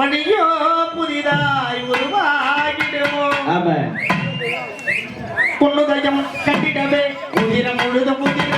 வழியோ புதிதாய் உருவாகிடுமோ பொண்ணுதயம் கட்டிடவே உதிரம் முழுதும் புதிர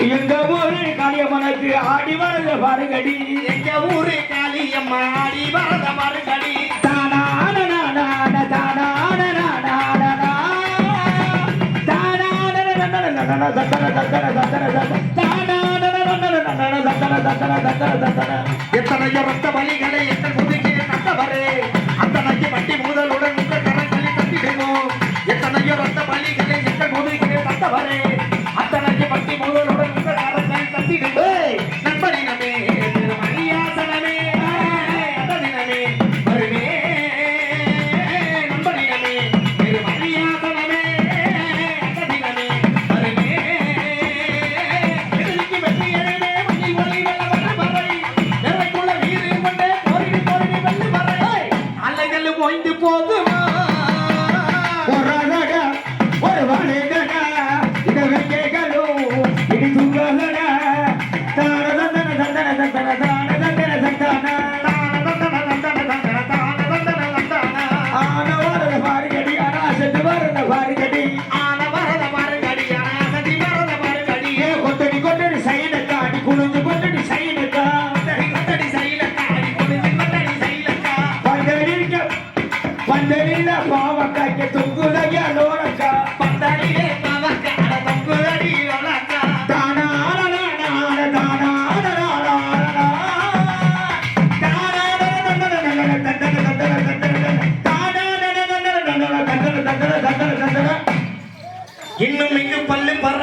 எங்க ஊரு காளியம்மனுக்கு ஆடி வரத பாருங்கடி எங்க ஊரு காளியம்மா ஆடி வரத பாருங்கடி எத்தனையோ ரத்த வலிகளை எங்கள் முதுகே தந்தவரே அத்தனைக்கு வட்டி முதலுடன் உங்கள் கரங்களை தந்திடுவோம் எத்தனையோ ரத்த வலிகளை எங்கள் முதுகே தந்தவரே அத்தனைக்கு வட்டி முதலுடன் உங்கள் கரங்களை தந்திடுவோம் நண்பனினமே மரியாசனமே அதனினமே வருமே நண்பனினமே மரியாசனமே அதனினமே வருமே எதிரிக்கு வெற்றி எழுதே மணி ஒளி வெள்ள வரை நிறைக்குள்ள வீடு கொண்டே போரிடு போரிடு வெள்ளி வரை அலைகள் ஓய்ந்து போகுமா ஒரு வாழைகடா இத வெங்கைகளோ இடி தூங்கலடா பந்தலில பாவக்காய்க்கு தொங்குதையா லோலக்கா பந்தலிலே பாவக்காய் தொங்குதடி லோலக்கா இன்னும் இங்கு பல்லு பற